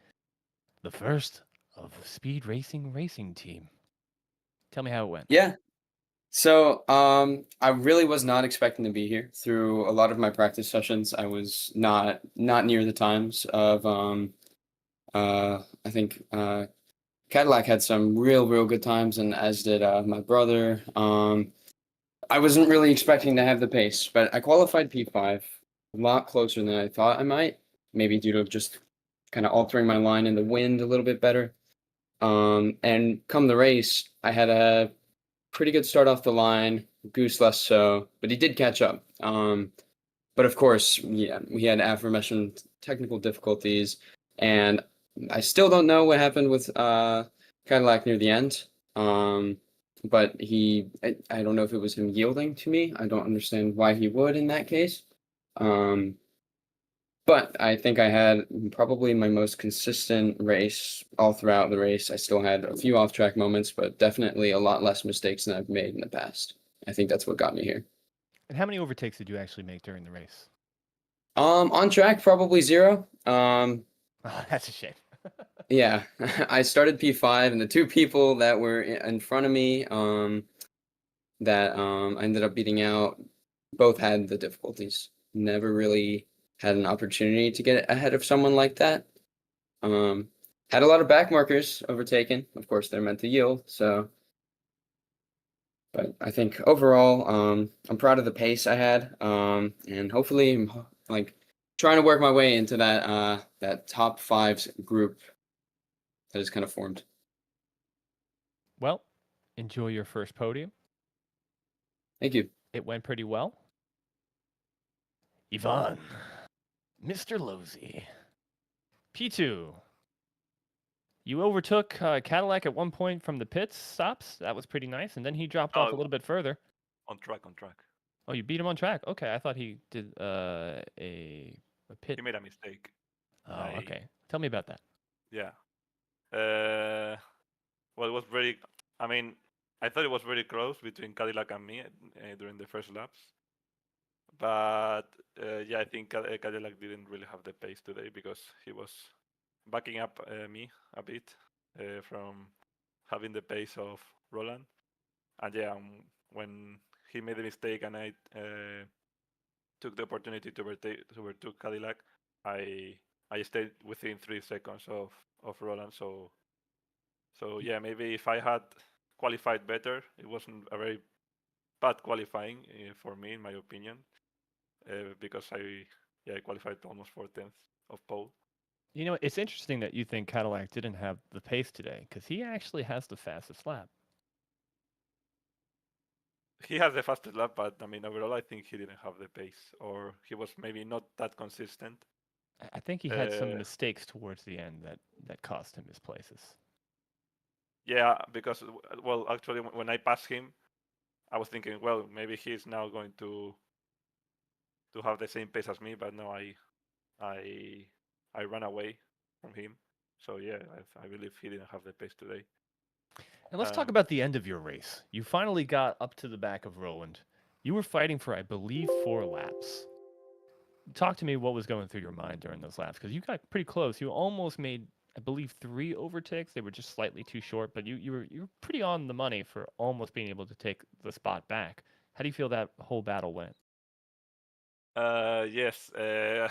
the first of the Speed Racing team. Tell me how it went. Yeah. So, I really was not expecting to be here. Through a lot of my practice sessions, I was not near the times of I think Cadillac had some real good times, and as did my brother. I wasn't really expecting to have the pace, but I qualified P5, a lot closer than I thought I might. Maybe due to just kind of altering my line in the wind a little bit better. And come the race, I had a pretty good start off the line. Goose less so, but he did catch up. But of course, yeah, we had aforementioned technical difficulties, and I still don't know what happened with Cadillac near the end. But I don't know if it was him yielding to me. I don't understand why he would in that case. But I think I had probably my most consistent race all throughout the race. I still had a few off-track moments, but definitely a lot less mistakes than I've made in the past. I think that's what got me here. And how many overtakes did you actually make during the race? On track, probably 0. Oh, that's a shame. Yeah, I started P5, and the two people that were in front of me, that I ended up beating out, both had the difficulties. Never really had an opportunity to get ahead of someone like that. Had a lot of back markers overtaken. Of course, they're meant to yield, so. But I think overall, I'm proud of the pace I had, and hopefully, I'm like trying to work my way into that top 5 group that is kind of formed. Well, enjoy your first podium. Thank you. It went pretty well. Ivan, Mr. Losey, P2. You overtook Cadillac at one point from the pits stops. That was pretty nice. And then he dropped off a little bit further. On track. Oh, you beat him on track. Okay, I thought he did a pit. He made a mistake. Oh, okay. Tell me about that. Yeah. Well, it was very. I mean, I thought it was very close between Cadillac and me during the first laps. But yeah, I think Cadillac didn't really have the pace today because he was backing up me a bit from having the pace of Roland. And yeah, when he made a mistake and I took the opportunity to overtake Cadillac, I stayed within 3 seconds of Roland. So yeah, maybe if I had qualified better, it wasn't a very bad qualifying for me, in my opinion, because I qualified almost 4/10 of pole. You know, it's interesting that you think Cadillac didn't have the pace today because he actually has the fastest lap. He has the fastest lap, but I mean, overall, I think he didn't have the pace, or he was maybe not that consistent. I think he had some mistakes towards the end that cost him his places. Yeah, because well, actually, when I passed him, I was thinking, well, maybe he's now going to have the same pace as me, but no, I ran away from him. So yeah, I believe he didn't have the pace today. And let's talk about the end of your race. You finally got up to the back of Roland. You were fighting for, I believe, 4 laps. Talk to me what was going through your mind during those laps, because you got pretty close. You almost made, I believe, 3 overtakes. They were just slightly too short, but you were pretty on the money for almost being able to take the spot back. How do you feel that whole battle went? Yes. I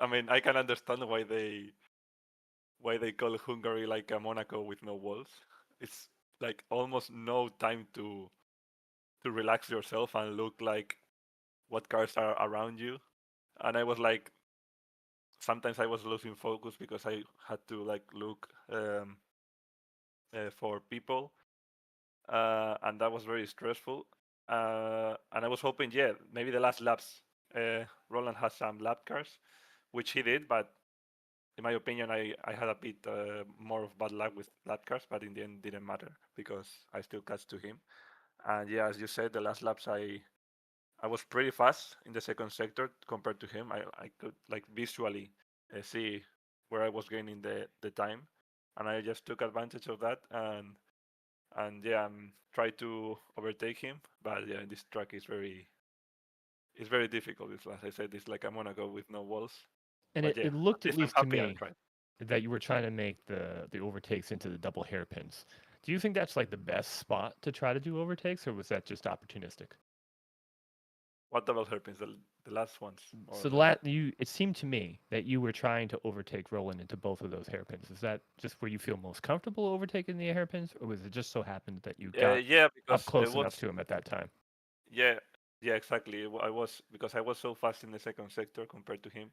mean, I can understand why they call Hungary like a Monaco with no walls. It's like almost no time to relax yourself and look like what cars are around you. And I was like, sometimes I was losing focus because I had to like look for people, and that was very stressful. And I was hoping, yeah, maybe the last laps, Roland has some lap cars, which he did. But in my opinion, I had a bit more of bad luck with lap cars, but in the end, didn't matter because I still catch to him. And yeah, as you said, the last laps I was pretty fast in the second sector compared to him. I could like visually see where I was gaining the time, and I just took advantage of that and yeah, tried to overtake him. But yeah, this track is very difficult. It's, as I said, it's like I'm gonna go with no walls. And But it, yeah, it looked, at at least I'm least to happy I me, tried. that you were trying to make the overtakes into the double hairpins. Do you think that's like the best spot to try to do overtakes, or was that just opportunistic? What double hairpins? The last ones or So the it seemed to me that you were trying to overtake Roland into both of those hairpins. Is that just where you feel most comfortable overtaking the hairpins, or was it just so happened that you got yeah, up because it close was enough to him at that time? yeah, yeah, exactly. I was because I was so fast in the second sector compared to him.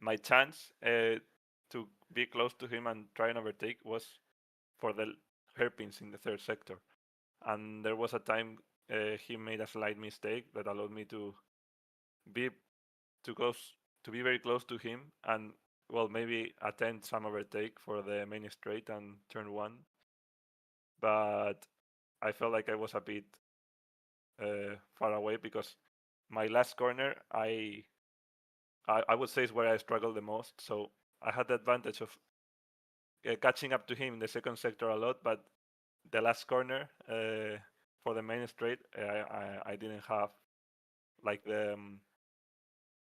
My chance to be close to him and try and overtake was for the hairpins in the third sector. And there was a time he made a slight mistake that allowed me to be too close, to be very close to him, and well, maybe attempt some overtake for the main straight and turn one. But I felt like I was a bit far away because my last corner, I would say is where I struggled the most. So I had the advantage of catching up to him in the second sector a lot, but the last corner for the main straight, I didn't have like the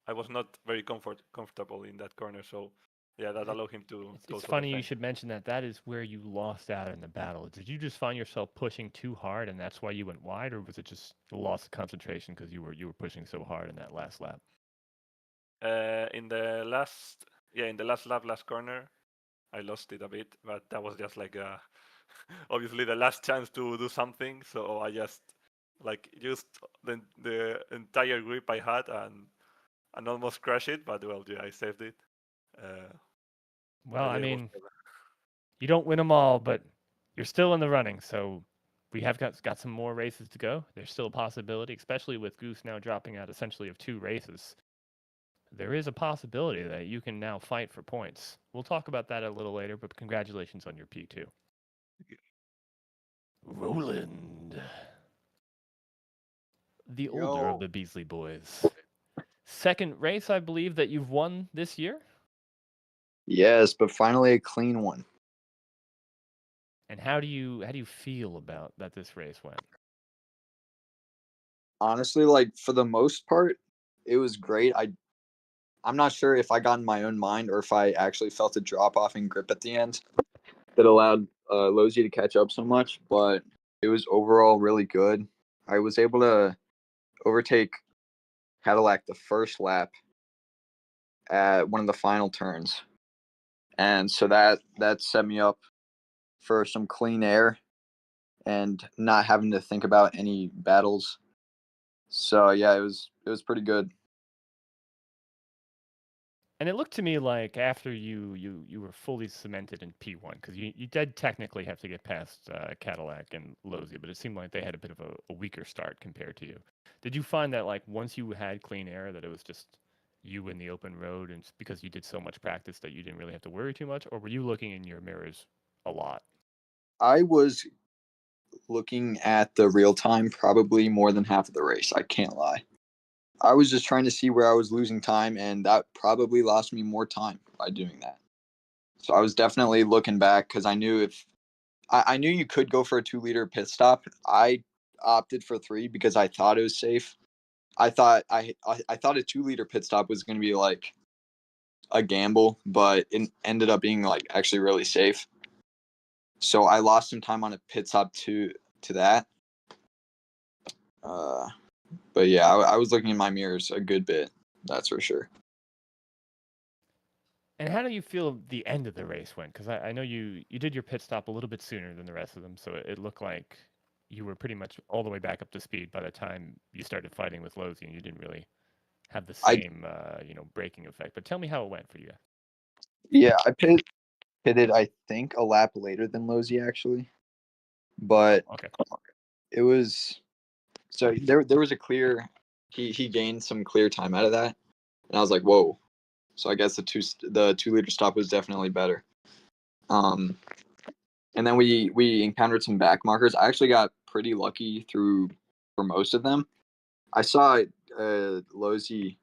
I was not very comfortable in that corner. So yeah, that allowed him to It's close funny you overtake. should mention that. That is where you lost out in the battle. Did you just find yourself pushing too hard, and that's why you went wide, or was it just a loss of concentration because you were pushing so hard in that last lap? In the last in the last lap, last corner, I lost it a bit, but that was just like obviously the last chance to do something. So I just like used the entire grip I had and almost crashed it. But well, yeah, I saved it. Uh, Well, but I yeah, it was mean, you don't win them all, but you're still in the running. So we have got some more races to go. There's still a possibility, especially with Goose now dropping out essentially of 2 races. There is a possibility that you can now fight for points. We'll talk about that a little later, but congratulations on your P2. Roland, the older of Yo, the Beasley boys. Second race, I believe, that you've won this year. yes, but finally a clean one. And how do you feel about that this race went? Honestly, like for the most part, it was great. I'm not sure if I got in my own mind or if I actually felt a drop off in grip at the end that allowed Lozy to catch up so much, but it was overall really good. I was able to overtake Cadillac the first lap at one of the final turns, and so that set me up for some clean air and not having to think about any battles. So yeah, it was pretty good. And it looked to me like after you were fully cemented in P1, because you did technically have to get past Cadillac and Lozy, but it seemed like they had a bit of a weaker start compared to you. Did you find that like once you had clean air that it was just you in the open road, and because you did so much practice that you didn't really have to worry too much, or were you looking in your mirrors a lot? I was looking at the real time probably more than half of the race. I can't lie. I was just trying to see where I was losing time, and that probably lost me more time by doing that. So I was definitely looking back because I knew if I knew you could go for a 2 liter pit stop. I opted for 3 because I thought it was safe. I thought a 2 liter pit stop was going to be like a gamble, but it ended up being like actually really safe. So I lost some time on a pit stop to that. Uh, but yeah, I was looking in my mirrors a good bit. That's for sure. And how do you feel the end of the race went? Because I know you did your pit stop a little bit sooner than the rest of them, so it looked like you were pretty much all the way back up to speed by the time you started fighting with Lozy, and you didn't really have the I same braking effect. But tell me how it went for you. Yeah, pitted I think a lap later than Lozy actually, but Okay. it was so there was a clear he gained some clear time out of that, and I was like, whoa, So I guess the 2 liter stop was definitely better. And then we encountered some back markers. I actually got pretty lucky for most of them. I saw Lozy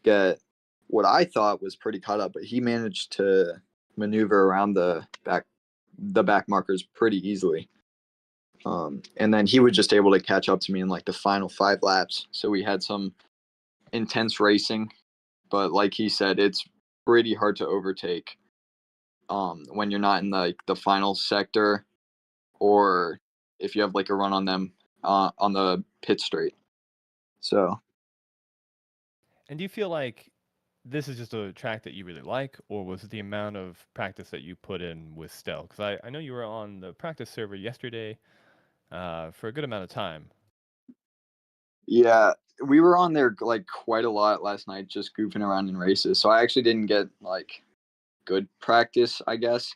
get what I thought was pretty caught up, but he managed to maneuver around the back markers pretty easily. And then he was just able to catch up to me in like the final 5 laps. So we had some intense racing, but like he said, it's pretty hard to overtake when you're not in the final sector, or if you have like a run on them on the pit straight. So. And do you feel like this is just a track that you really like, or was it the amount of practice that you put in with Stell? Because I know you were on the practice server yesterday for a good amount of time. Yeah, we were on there like quite a lot last night, just goofing around in races. So I actually didn't get like good practice, I guess,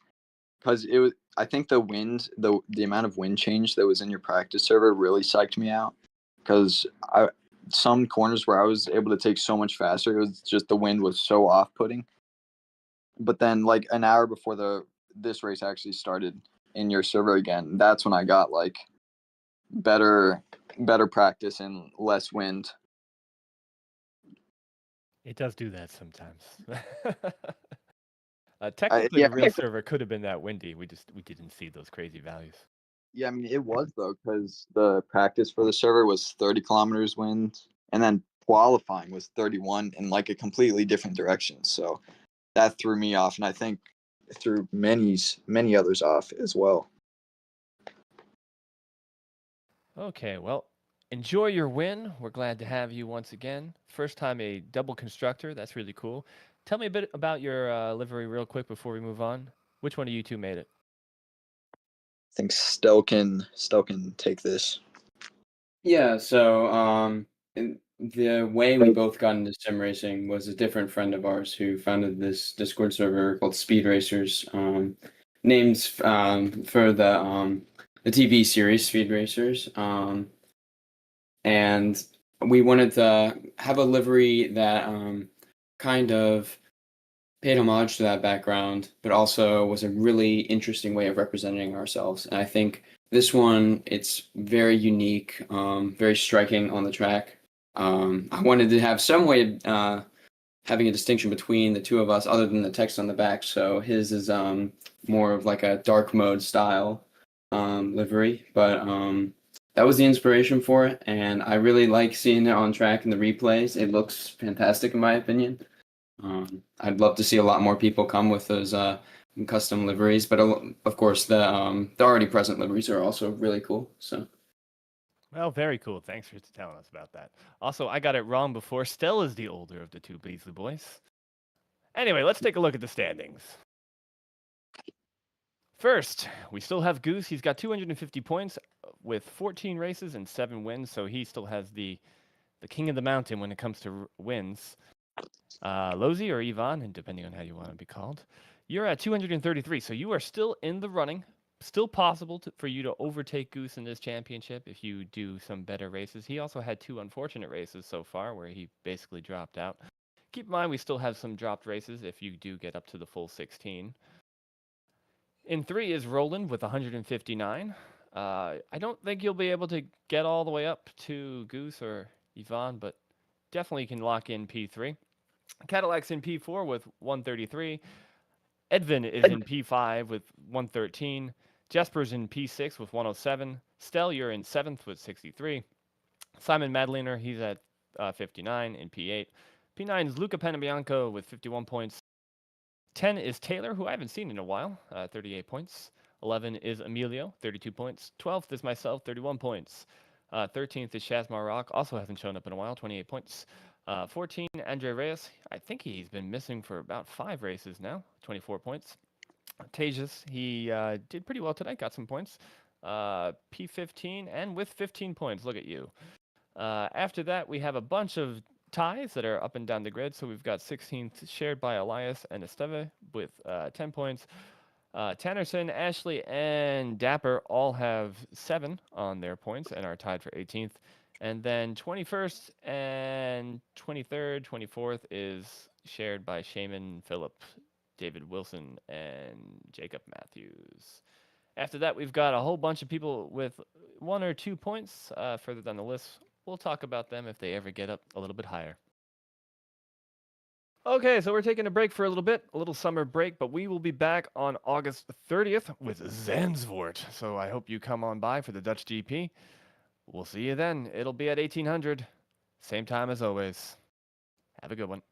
because it was. I think the amount of wind change that was in your practice server really psyched me out. Because some corners where I was able to take so much faster, it was just the wind was so off-putting. But then, like an hour before this race actually started in your server again, that's when I got like better practice and less wind. It does do that sometimes. Technically, Yeah, the real server could have been that windy. We didn't see those crazy values. yeah. I mean, it was though, because the practice for the server was 30 kilometers wind, and then qualifying was 31 in like a completely different direction. So that threw me off, and I think threw many others off as well. Okay, well, enjoy your win. We're glad to have you once again. First time a double constructor. That's really cool. Tell me a bit about your livery real quick before we move on. Which one of you two made it? I think Stell can take this. Yeah, so the way we both got into sim racing was a different friend of ours who founded this Discord server called Speed Racers, named for the TV series Speed Racers, and we wanted to have a livery that kind of paid homage to that background, but also was a really interesting way of representing ourselves. And I think this one, it's very unique, very striking on the track. I wanted to have some way of having a distinction between the two of us other than the text on the back. So his is more of like a dark mode style livery, but that was the inspiration for it. And I really like seeing it on track in the replays. It looks fantastic in my opinion. I'd love to see a lot more people come with those custom liveries, but of course the already present liveries are also really cool. So, Well, very cool. Thanks for telling us about that. Also, I got it wrong before. Stella's the older of the two Beasley boys. Anyway, let's take a look at the standings. First, we still have Goose. He's got 250 points with 14 races and 7 wins, so he still has the king of the mountain when it comes to wins. Lozy or Ivan, and depending on how you want to be called, you're at 233, so you are still in the running. Still possible for you to overtake Goose in this championship if you do some better races. He also had 2 unfortunate races so far where he basically dropped out. Keep in mind we still have some dropped races if you do get up to the full 16. In 3 is Roland with 159. I don't think you'll be able to get all the way up to Goose or Ivan, but definitely can lock in P3. Cadillac's in P4 with 133. Edvin is in P5 with 113. Jesper's in P6 with 107. Stell, you're in 7th with 63. Simon Madlener, he's at 59 in P8. P9 is Luca Penabianco with 51 points. 10 is Taylor, who I haven't seen in a while, 38 points. 11 is Emilio, 32 points. 12th is myself, 31 points. 13th is Shazmar Rock, also hasn't shown up in a while, 28 points. 14, Andre Reyes. I think he's been missing for about 5 races now, 24 points. Tejas, he did pretty well tonight, got some points. P15, and with 15 points, look at you. After that, we have a bunch of ties that are up and down the grid. So we've got 16th shared by Elias and Esteve with 10 points. Tannerson, Ashley, and Dapper all have 7 on their points and are tied for 18th. And then 21st and 23rd, 24th is shared by Shaman Phillip, David Wilson, and Jacob Matthews. After that, we've got a whole bunch of people with 1 or 2 points further down the list. We'll talk about them if they ever get up a little bit higher. Okay, so we're taking a break for a little summer break, but we will be back on August 30th with Zandvoort. So I hope you come on by for the Dutch GP. We'll see you then. It'll be at 1800. Same time as always. Have a good one.